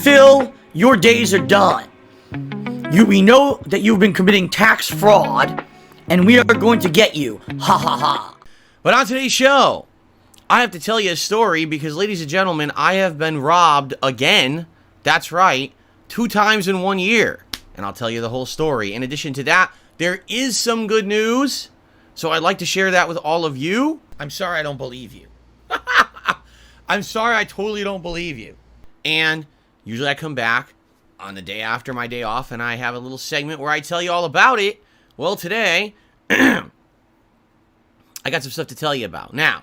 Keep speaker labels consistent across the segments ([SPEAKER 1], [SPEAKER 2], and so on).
[SPEAKER 1] Phil, your days are done. We know that you've been committing tax fraud, and we are going to get you. Ha ha ha.
[SPEAKER 2] But on today's show, I have to tell you a story because, ladies and gentlemen, I have been robbed again. That's right, 2 times in 1 year. And I'll tell you the whole story. In addition to that, there is some good news. So I'd like to share that with all of you. I'm sorry I don't believe you. I'm sorry I totally don't believe you. And usually I come back on the day after my day off and I have a little segment where I tell you all about it. Well, today, I got some stuff to tell you about. Now,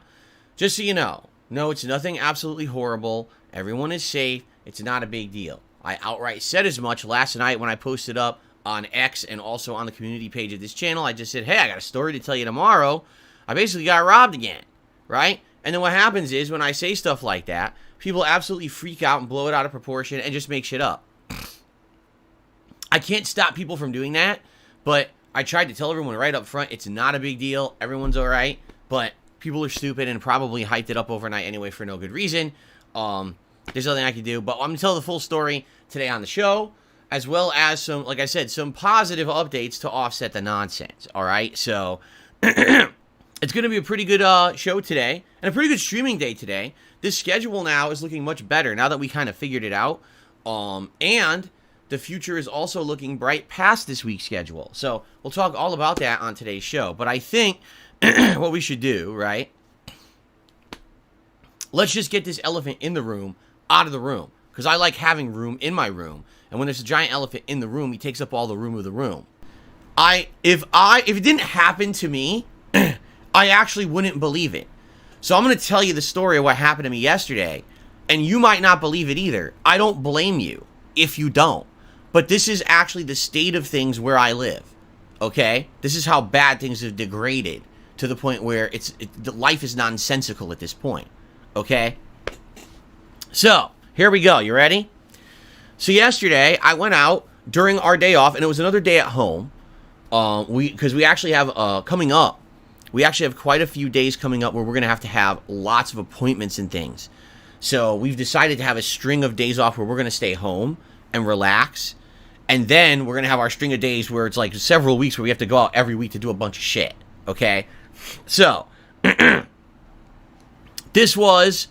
[SPEAKER 2] just so you know, no, it's nothing absolutely horrible. Everyone is safe. It's not a big deal. I outright said as much last night when I posted up on X and also on the community page of this channel. I just said, hey, I got a story to tell you tomorrow. I basically got robbed again, right? And then what happens is when I say stuff like that, people absolutely freak out and blow it out of proportion and just make shit up. I can't stop people from doing that, but I tried to tell everyone right up front, it's not a big deal. Everyone's all right, but people are stupid and probably hyped it up overnight anyway for no good reason. There's nothing I can do, but I'm going to tell the full story today on the show, as well as some, like I said, some positive updates to offset the nonsense, all right? So it's going to be a pretty good show today and a pretty good streaming day today. This schedule now is looking much better now that we kind of figured it out, and the future is also looking bright past this week's schedule. So we'll talk all about that on today's show. But I think what we should do, right? Let's just get this elephant in the room out of the room. Because I like having room in my room. And when there's a giant elephant in the room, he takes up all the room of the room. If it didn't happen to me, I actually wouldn't believe it. So I'm going to tell you the story of what happened to me yesterday. And you might not believe it either. I don't blame you if you don't. But this is actually the state of things where I live. Okay? This is how bad things have degraded to the point where life is nonsensical at this point. Okay? So, here we go. You ready? So yesterday, I went out during our day off, and it was another day at home. Because we actually have, coming up, we actually have quite a few days coming up where we're going to have lots of appointments and things. So we've decided to have a string of days off where we're going to stay home and relax. And then we're going to have our string of days where it's like several weeks where we have to go out every week to do a bunch of shit. Okay? So, this was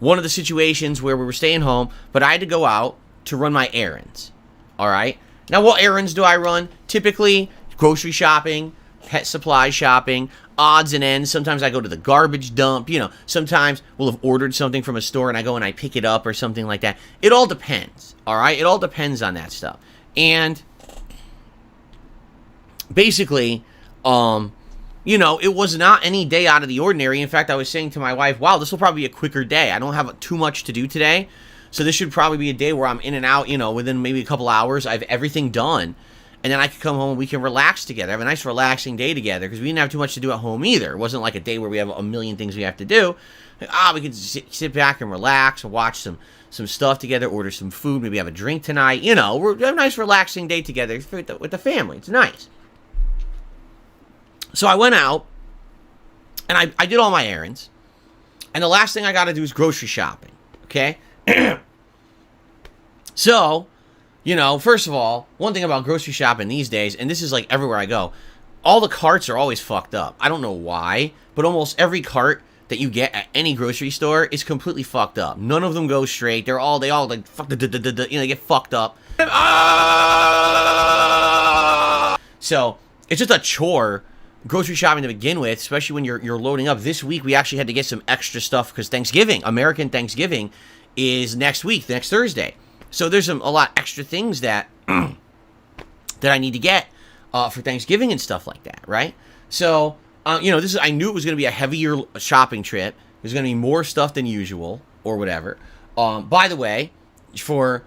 [SPEAKER 2] one of the situations where we were staying home, but I had to go out to run my errands. All right? Now, what errands do I run? Typically, grocery shopping, pet supply shopping, odds and ends. Sometimes I go to the garbage dump. You know, sometimes we'll have ordered something from a store and I go and I pick it up or something like that. It all depends. All right? It all depends on that stuff. And basically, you know, it was not any day out of the ordinary. In fact, I was saying to my wife, wow, this will probably be a quicker day. I don't have too much to do today. So this should probably be a day where I'm in and out, you know, within maybe a couple hours. I have everything done. And then I can come home and we can relax together. Have a nice relaxing day together because we didn't have too much to do at home either. It wasn't like a day where we have a million things we have to do. We could sit back and relax and watch some stuff together, order some food, maybe have a drink tonight. You know, we're have a nice relaxing day together with the family. It's nice. So I went out and I did all my errands. And the last thing I got to do is grocery shopping. Okay? So, you know, first of all, one thing about grocery shopping these days, and this is like everywhere I go, all the carts are always fucked up. I don't know why, but almost every cart that you get at any grocery store is completely fucked up. None of them go straight. They all like fuck you know, they get fucked up. So it's just a chore grocery shopping to begin with, especially when you're loading up. This week we actually had to get some extra stuff because Thanksgiving, American Thanksgiving, is next week, next Thursday. So there's a lot extra things that that I need to get for Thanksgiving and stuff like that, right? So you know, I knew it was going to be a heavier shopping trip. There's going to be more stuff than usual or whatever. By the way, for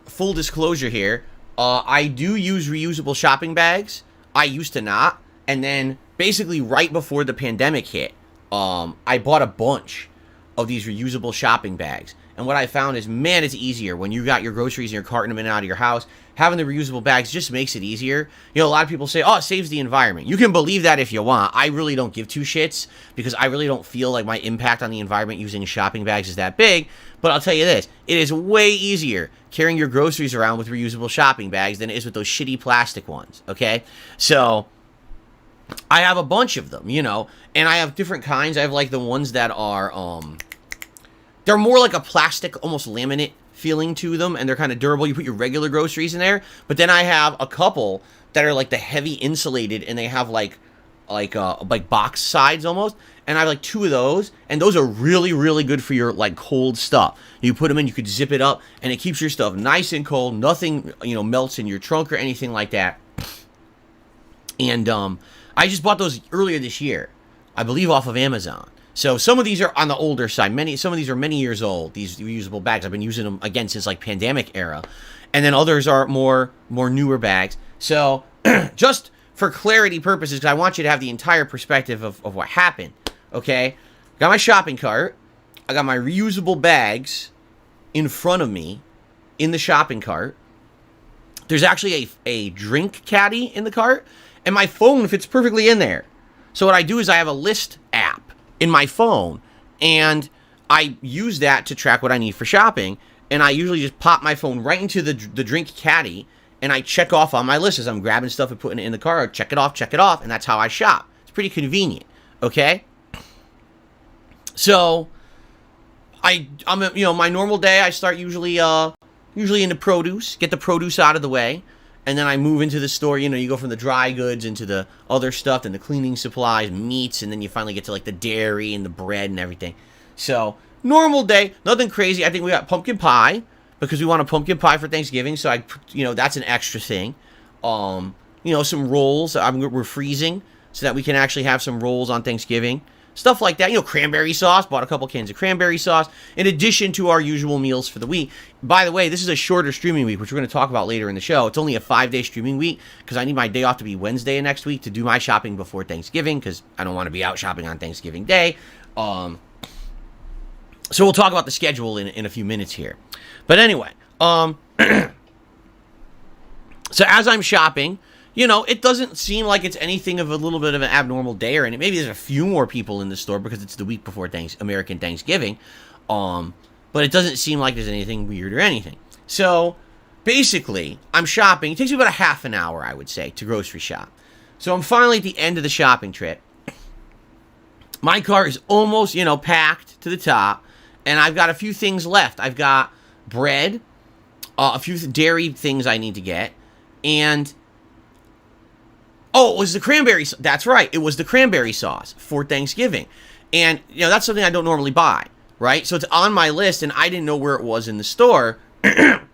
[SPEAKER 2] full disclosure here, I do use reusable shopping bags. I used to not, and then basically right before the pandemic hit, I bought a bunch of these reusable shopping bags. And what I found is, man, it's easier when you got your groceries and you're carting them in and out of your house. Having the reusable bags just makes it easier. You know, a lot of people say, oh, it saves the environment. You can believe that if you want. I really don't give two shits because I really don't feel like my impact on the environment using shopping bags is that big. But I'll tell you this, it is way easier carrying your groceries around with reusable shopping bags than it is with those shitty plastic ones, okay? So I have a bunch of them, you know, and I have different kinds. I have like the ones that are, they're more like a plastic, almost laminate feeling to them, and they're kind of durable. You put your regular groceries in there, but then I have a couple that are like the heavy insulated, and they have like box sides almost, and I have like 2 of those, and those are really, really good for your like cold stuff. You put them in, you could zip it up, and it keeps your stuff nice and cold. Nothing, you know, melts in your trunk or anything like that. And I just bought those earlier this year, I believe off of Amazon. So some of these are on the older side. Some of these are many years old, these reusable bags. I've been using them, again, since like pandemic era. And then others are more newer bags. So just for clarity purposes, because I want you to have the entire perspective of what happened, okay? Got my shopping cart. I got my reusable bags in front of me in the shopping cart. There's actually a drink caddy in the cart, and my phone fits perfectly in there. So what I do is I have a list app in my phone, and I use that to track what I need for shopping, and I usually just pop my phone right into the drink caddy, and I check off on my list as I'm grabbing stuff and putting it in the car. Check it off, and that's how I shop. It's pretty convenient, okay? So I'm you know, my normal day, I start usually into produce, get the produce out of the way. And then I move into the store, you know, you go from the dry goods into the other stuff, then the cleaning supplies, meats, and then you finally get to like the dairy and the bread and everything. So, normal day, nothing crazy. I think we got pumpkin pie because we want a pumpkin pie for Thanksgiving. So you know, that's an extra thing. You know, some rolls. We're freezing so that we can actually have some rolls on Thanksgiving. Stuff like that. You know, cranberry sauce. Bought a couple cans of cranberry sauce in addition to our usual meals for the week. By the way, this is a shorter streaming week, which we're going to talk about later in the show. It's only a 5-day streaming week because I need my day off to be Wednesday of next week to do my shopping before Thanksgiving because I don't want to be out shopping on Thanksgiving Day. So we'll talk about the schedule in a few minutes here. But anyway, so as I'm shopping, you know, it doesn't seem like it's anything of a little bit of an abnormal day or anything. Maybe there's a few more people in the store because it's the week before American Thanksgiving. But it doesn't seem like there's anything weird or anything. So, basically, I'm shopping. It takes me about a half an hour, I would say, to grocery shop. So, I'm finally at the end of the shopping trip. My cart is almost, you know, packed to the top. And I've got a few things left. I've got bread, a few dairy things I need to get, and oh, it was the cranberry sauce. That's right. It was the cranberry sauce for Thanksgiving. And, you know, that's something I don't normally buy, right? So it's on my list, and I didn't know where it was in the store. And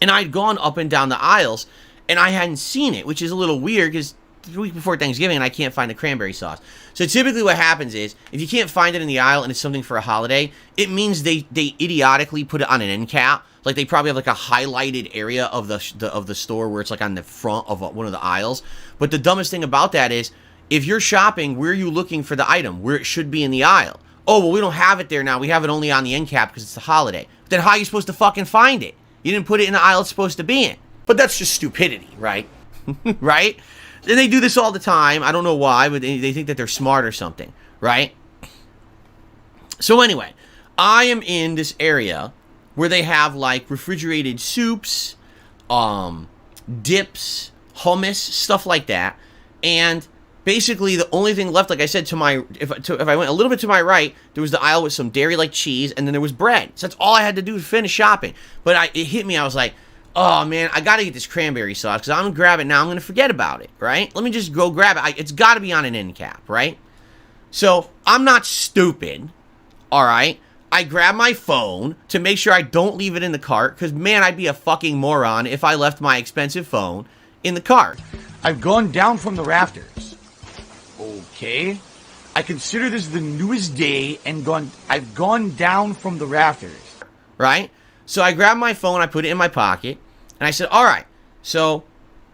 [SPEAKER 2] I'd gone up and down the aisles, and I hadn't seen it, which is a little weird because it's the week before Thanksgiving, and I can't find the cranberry sauce. So typically what happens is, if you can't find it in the aisle and it's something for a holiday, it means they idiotically put it on an end cap. Like, they probably have, like, a highlighted area of the store where it's, like, on the front of one of the aisles. But the dumbest thing about that is, if you're shopping, where are you looking for the item? Where it should be in the aisle. Oh, well, we don't have it there now. We have it only on the end cap because it's the holiday. But then how are you supposed to fucking find it? You didn't put it in the aisle it's supposed to be in. But that's just stupidity, right? Right? And they do this all the time. I don't know why, but they think that they're smart or something, right? So anyway, I am in this area where they have like refrigerated soups, dips, hummus, stuff like that. And basically the only thing left, like I said, if I went a little bit to my right, there was the aisle with some dairy like cheese, and then there was bread. So that's all I had to do to finish shopping. But it hit me, I was like, oh man, I gotta get this cranberry sauce because I'm gonna grab it now. I'm gonna forget about it, right? Let me just go grab it. It's gotta be on an end cap, right? So I'm not stupid, all right? I grab my phone to make sure I don't leave it in the cart because, man, I'd be a fucking moron if I left my expensive phone in the cart.
[SPEAKER 1] I've gone down from the rafters. Okay. I consider this the newest day and I've gone down from the rafters.
[SPEAKER 2] Right? So I grabbed my phone, I put it in my pocket, and I said, all right, so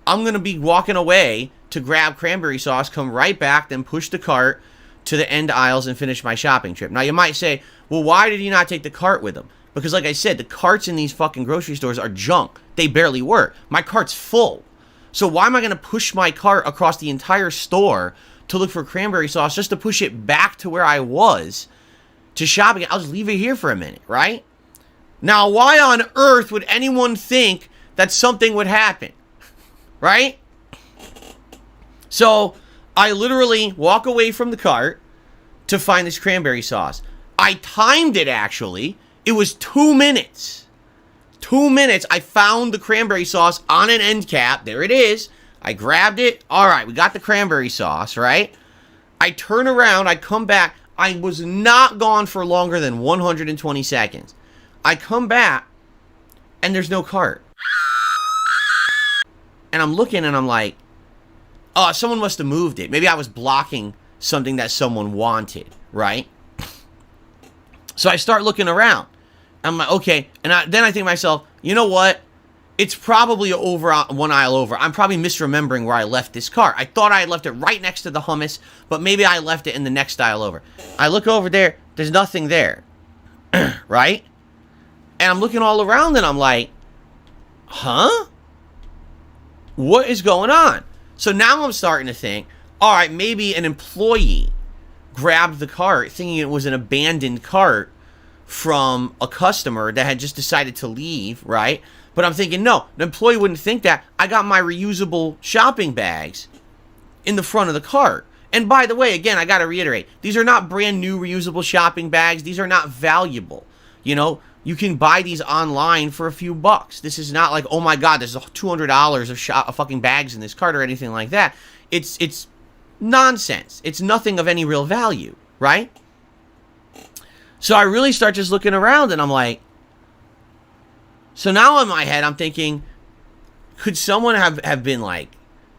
[SPEAKER 2] I'm going to be walking away to grab cranberry sauce, come right back, then push the cart to the end aisles and finish my shopping trip. Now, you might say, well, why did he not take the cart with him? Because like I said, the carts in these fucking grocery stores are junk. They barely work. My cart's full. So why am I going to push my cart across the entire store to look for cranberry sauce just to push it back to where I was to shopping? I'll just leave it here for a minute, right? Now, why on earth would anyone think that something would happen? Right? So I literally walk away from the cart to find this cranberry sauce. I timed it, actually. It was 2 minutes. 2 minutes. I found the cranberry sauce on an end cap. There it is. I grabbed it. All right, we got the cranberry sauce, right? I turn around. I come back. I was not gone for longer than 120 seconds. I come back, and there's no cart. And I'm looking, and I'm like, oh, someone must have moved it. Maybe I was blocking something that someone wanted, right? So I start looking around. I'm like, okay. And then I think to myself, you know what? It's probably over one aisle over. I'm probably misremembering where I left this cart. I thought I had left it right next to the hummus, but maybe I left it in the next aisle over. I look over there. There's nothing there, right? And I'm looking all around, and I'm like, huh? What is going on? So now I'm starting to think, all right, maybe an employee grabbed the cart thinking it was an abandoned cart from a customer that had just decided to leave, right? But I'm thinking, no, the employee wouldn't think that. I got my reusable shopping bags in the front of the cart. And by the way, again, I got to reiterate, these are not brand new reusable shopping bags. These are not valuable. You know, you can buy these online for a few bucks. This is not like, oh my God, there's $200 of fucking bags in this cart or anything like that. It's nonsense. It's nothing of any real value, right? So I really start just looking around, and I'm like, so now in my head, I'm thinking, could someone have been like,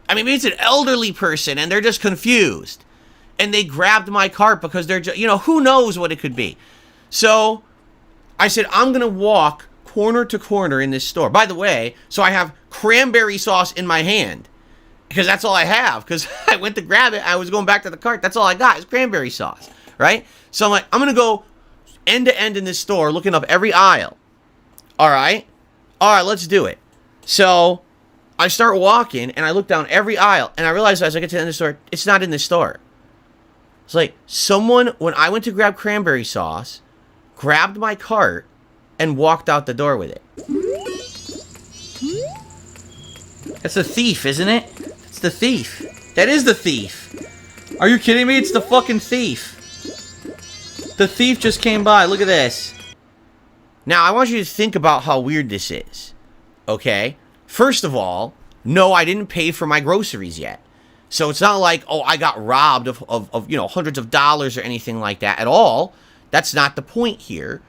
[SPEAKER 2] I mean, maybe it's an elderly person, and they're just confused, and they grabbed my cart because they're just, you know, who knows what it could be. So I said, I'm going to walk corner to corner in this store. By the way, so I have cranberry sauce in my hand, because that's all I have, because I went to grab it, I was going back to the cart, that's all I got is cranberry sauce, right? So I'm like, I'm going to go end to end in this store, looking up every aisle. All right, let's do it. So I start walking, and I look down every aisle, and I realize as I get to the end of the store, it's not in the store. It's like someone, when I went to grab cranberry sauce, grabbed my cart and walked out the door with it. That's the thief, isn't it? It's the thief. That is the thief. Are you kidding me? It's the fucking thief. The thief just came by. Look at this. Now, I want you to think about how weird this is. Okay? First of all, no, I didn't pay for my groceries yet. So it's not like, oh, I got robbed of you know, hundreds of dollars or anything like that at all. That's not the point here.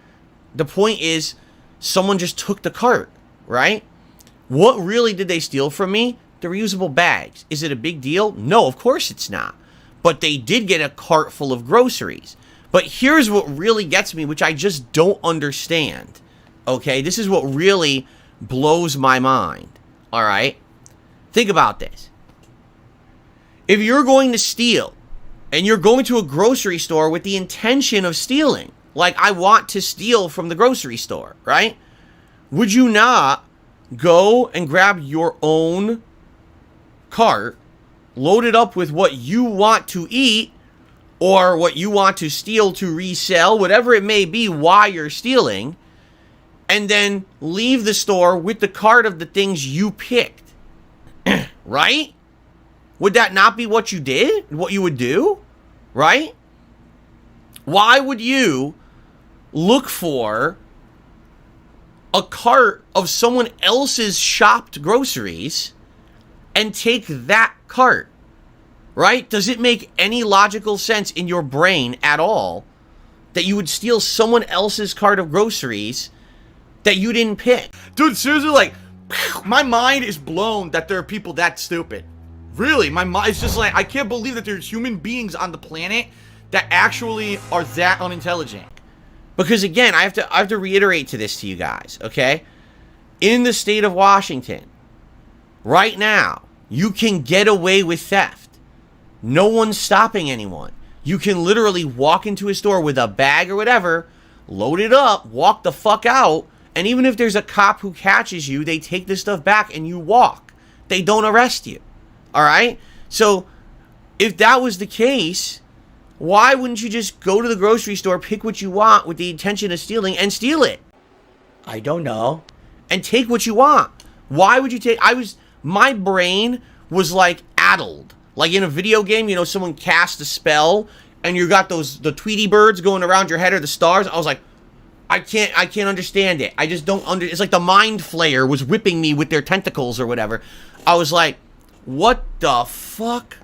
[SPEAKER 2] The point is someone just took the cart, right? What really did they steal from me? The reusable bags. Is it a big deal? No, of course it's not. But they did get a cart full of groceries. But here's what really gets me, which I just don't understand. Okay? This is what really blows my mind. All right? Think about this. If you're going to steal, and you're going to a grocery store with the intention of stealing, like I want to steal from the grocery store, right? Would you not go and grab your own cart, load it up with what you want to eat, or what you want to steal to resell, whatever it may be while you're stealing, and then leave the store with the cart of the things you picked, right? Would that not be what you did? What you would do? Right? Why would you look for a cart of someone else's shopped groceries and take that cart? Right? Does it make any logical sense in your brain at all that you would steal someone else's cart of groceries that you didn't pick?
[SPEAKER 1] Dude, seriously, like, my mind is blown that there are people that stupid. Really, my mind is just like, I can't believe that there's human beings on the planet that actually are that unintelligent.
[SPEAKER 2] Because again, I have to reiterate to you guys, okay? In the state of Washington, right now, you can get away with theft. No one's stopping anyone. You can literally walk into a store with a bag or whatever, load it up, walk the fuck out, and even if there's a cop who catches you, they take this stuff back and you walk. They don't arrest you. All right? So if that was the case, why wouldn't you just go to the grocery store, pick what you want with the intention of stealing, and steal it?
[SPEAKER 3] I don't know.
[SPEAKER 2] And take what you want. Why would you take... My brain was like addled. Like in a video game, you know, someone cast a spell and you got the Tweety birds going around your head or the stars. I was like, I can't understand it. I just don't it's like the mind flayer was whipping me with their tentacles or whatever. I was like, what the fuck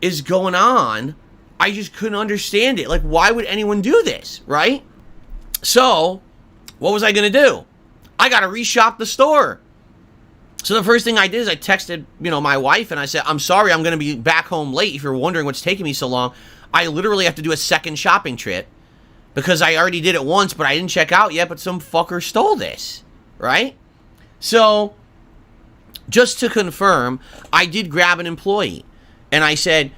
[SPEAKER 2] is going on? I just couldn't understand it. Like, why would anyone do this, right? So, what was I going to do? I got to reshop the store. So the first thing I did is I texted, you know, my wife and I said, I'm sorry, I'm going to be back home late. If you're wondering what's taking me so long, I literally have to do a second shopping trip because I already did it once, but I didn't check out yet, but some fucker stole this, right? So, just to confirm, I did grab an employee and I said,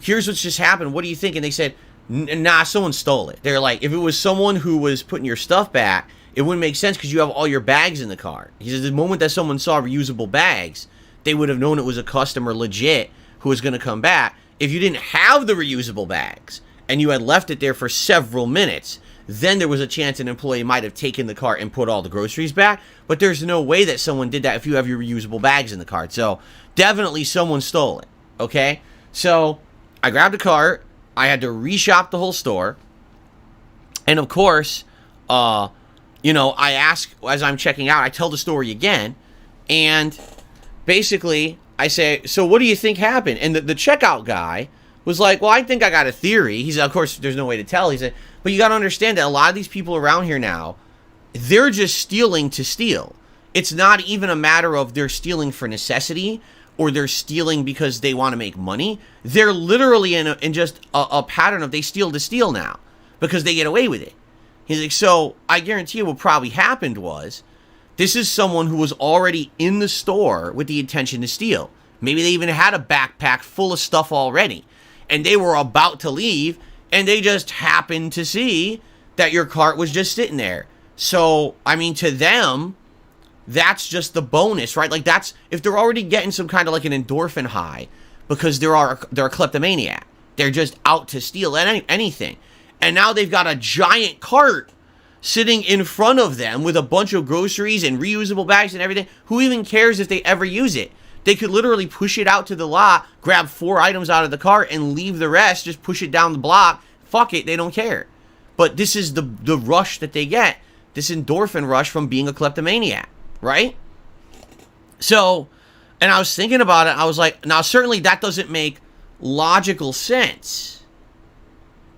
[SPEAKER 2] here's what's just happened. What do you think? And they said, nah, someone stole it. They're like, if it was someone who was putting your stuff back, it wouldn't make sense because you have all your bags in the car. He says the moment that someone saw reusable bags, they would have known it was a customer legit who was going to come back. If you didn't have the reusable bags and you had left it there for several minutes, then there was a chance an employee might have taken the cart and put all the groceries back. But there's no way that someone did that if you have your reusable bags in the cart. So definitely someone stole it. Okay? So I grabbed a cart. I had to reshop the whole store. And of course, you know, I ask as I'm checking out, I tell the story again, and basically I say, so what do you think happened? And the checkout guy was like, well, I think I got a theory. He said, of course, there's no way to tell. He said, but you got to understand that a lot of these people around here now, they're just stealing to steal. It's not even a matter of they're stealing for necessity or they're stealing because they want to make money. They're literally in just a pattern of they steal to steal now because they get away with it. He's like, so I guarantee you what probably happened was this is someone who was already in the store with the intention to steal. Maybe they even had a backpack full of stuff already and they were about to leave and they just happened to see that your cart was just sitting there. So, I mean, to them, that's just the bonus, right? Like that's, if they're already getting some kind of like an endorphin high because they're a kleptomaniac. They're just out to steal anything. And now they've got a giant cart sitting in front of them with a bunch of groceries and reusable bags and everything. Who even cares if they ever use it? They could literally push it out to the lot, grab 4 items out of the cart, and leave the rest, just push it down the block. Fuck it, they don't care. But this is the rush that they get, this endorphin rush from being a kleptomaniac, right? So, and I was thinking about it, I was like, now certainly that doesn't make logical sense.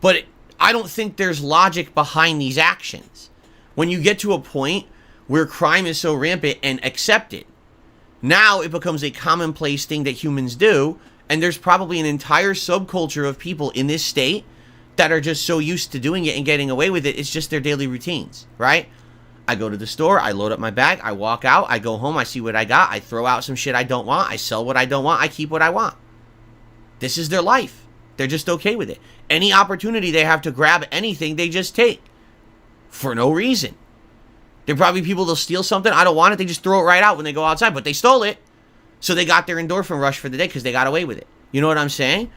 [SPEAKER 2] But I don't think there's logic behind these actions. When you get to a point where crime is so rampant and accepted, now it becomes a commonplace thing that humans do, and there's probably an entire subculture of people in this state that are just so used to doing it and getting away with it, it's just their daily routines, right? I go to the store, I load up my bag, I walk out, I go home, I see what I got, I throw out some shit I don't want, I sell what I don't want, I keep what I want. This is their life. They're just okay with it. Any opportunity they have to grab anything, they just take. For no reason. There are probably people that'll steal something. I don't want it. They just throw it right out when they go outside. But they stole it. So they got their endorphin rush for the day because they got away with it. You know what I'm saying?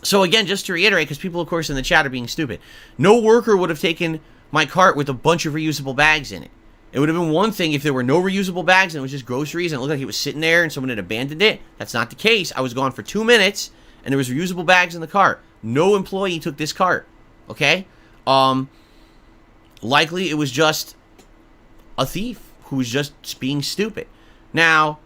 [SPEAKER 2] So again, just to reiterate, because people, of course, in the chat are being stupid. No worker would have taken my cart with a bunch of reusable bags in it. It would have been one thing if there were no reusable bags and it was just groceries and it looked like it was sitting there and someone had abandoned it. That's not the case. I was gone for 2 minutes and there was reusable bags in the cart. No employee took this cart. Okay? Likely it was just a thief who was just being stupid. Now,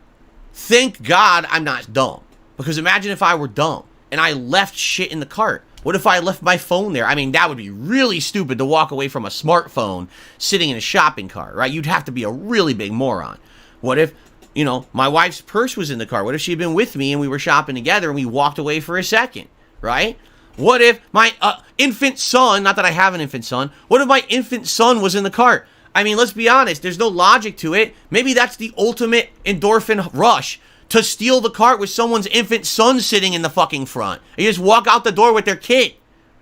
[SPEAKER 2] thank God I'm not dumb. Because imagine if I were dumb and I left shit in the cart. What if I left my phone there? I mean, that would be really stupid to walk away from a smartphone sitting in a shopping cart, right? You'd have to be a really big moron. What if, you know, my wife's purse was in the car? What if she'd been with me and we were shopping together and we walked away for a second, right? What if my infant son, not that I have an infant son, what if my infant son was in the cart? I mean, let's be honest, there's no logic to it. Maybe that's the ultimate endorphin rush, to steal the cart with someone's infant son sitting in the fucking front. You just walk out the door with their kid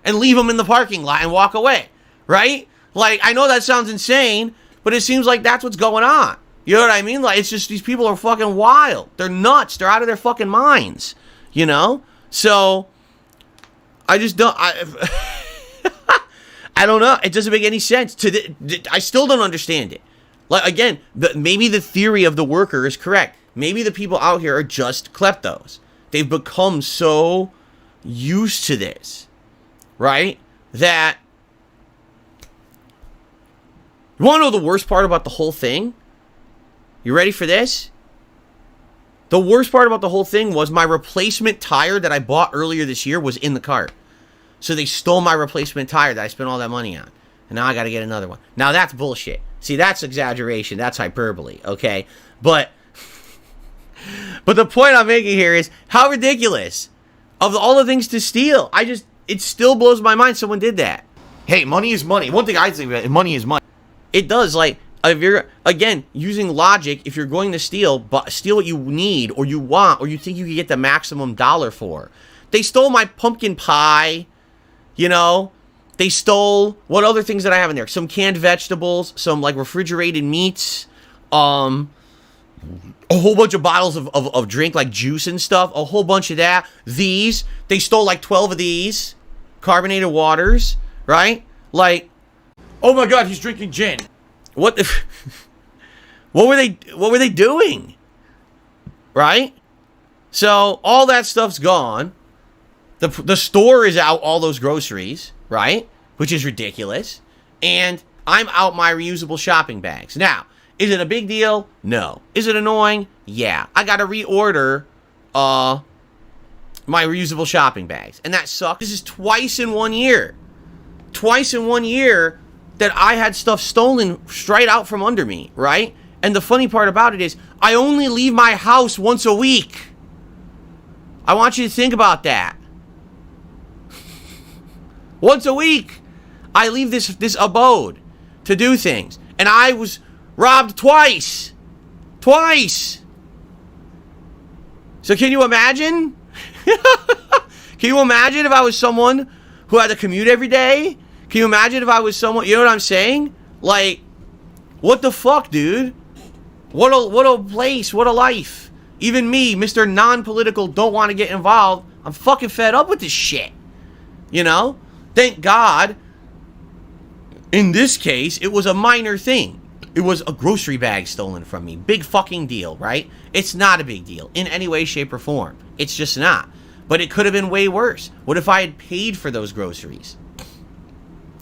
[SPEAKER 2] and leave them in the parking lot and walk away, right? Like, I know that sounds insane, but it seems like that's what's going on. You know what I mean? Like, it's just these people are fucking wild. They're nuts. They're out of their fucking minds, you know? So, I just don't... I don't know. It doesn't make any sense. I still don't understand it. Like, again, maybe the theory of the worker is correct. Maybe the people out here are just kleptos. They've become so used to this, right? That... You want to know the worst part about the whole thing? You ready for this? The worst part about the whole thing was my replacement tire that I bought earlier this year was in the cart. So they stole my replacement tire that I spent all that money on. And now I got to get another one. Now that's bullshit. See, that's exaggeration. That's hyperbole, okay? But the point I'm making here is how ridiculous. Of all the things to steal, it still blows my mind someone did that.
[SPEAKER 1] Hey, money is money. One thing I think about, money is money.
[SPEAKER 2] It does, like, if you're, again, using logic, if you're going to steal what you need or you want or you think you can get the maximum dollar for. They stole my pumpkin pie, you know. They stole, what other things did I have in there? Some canned vegetables, some, like, refrigerated meats, a whole bunch of bottles of drink, like juice and stuff, a whole bunch of that. They stole, like, 12 of these carbonated waters, right? Like,
[SPEAKER 1] oh my God, he's drinking gin.
[SPEAKER 2] what were they doing? Right? So all that stuff's gone. The store is out all those groceries, right? Which is ridiculous. And I'm out my reusable shopping bags. Now, is it a big deal? No. Is it annoying? Yeah. I got to reorder my reusable shopping bags. And that sucks. This is twice in 1 year. Twice in 1 year that I had stuff stolen straight out from under me, right? And the funny part about it is, I only leave my house once a week. I want you to think about that. Once a week, I leave this abode to do things. And I was robbed twice. Twice. So can you imagine? Can you imagine if I was someone who had to commute every day? Can you imagine if I was someone, you know what I'm saying? Like, what the fuck, dude? What a place, what a life. Even me, Mr. Non-Political, don't want to get involved. I'm fucking fed up with this shit. You know? Thank God, in this case, it was a minor thing. It was a grocery bag stolen from me. Big fucking deal, right? It's not a big deal in any way, shape, or form. It's just not. But it could have been way worse. What if I had paid for those groceries?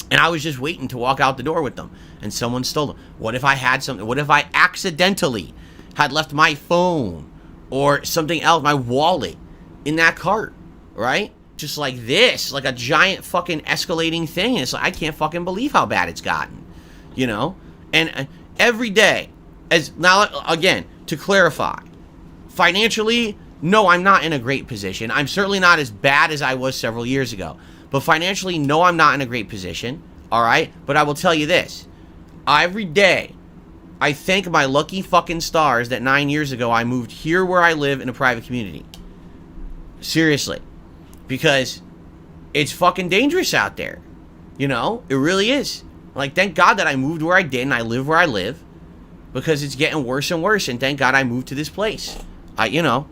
[SPEAKER 2] And I was just waiting to walk out the door with them, and someone stole them. What if I had something? What if I accidentally had left my phone or something else, my wallet, in that cart, right? Just like this, like a giant fucking escalating thing. And it's like, I can't fucking believe how bad it's gotten, you know? And every day, now again, to clarify, financially, no, I'm not in a great position. I'm certainly not as bad as I was several years ago. But financially, no, I'm not in a great position, all right? But I will tell you this. Every day, I thank my lucky fucking stars that 9 years ago I moved here where I live in a private community. Seriously. Because it's fucking dangerous out there. You know? It really is. Like, thank God that I moved where I did and I live where I live. Because it's getting worse and worse. And thank God I moved to this place. You know...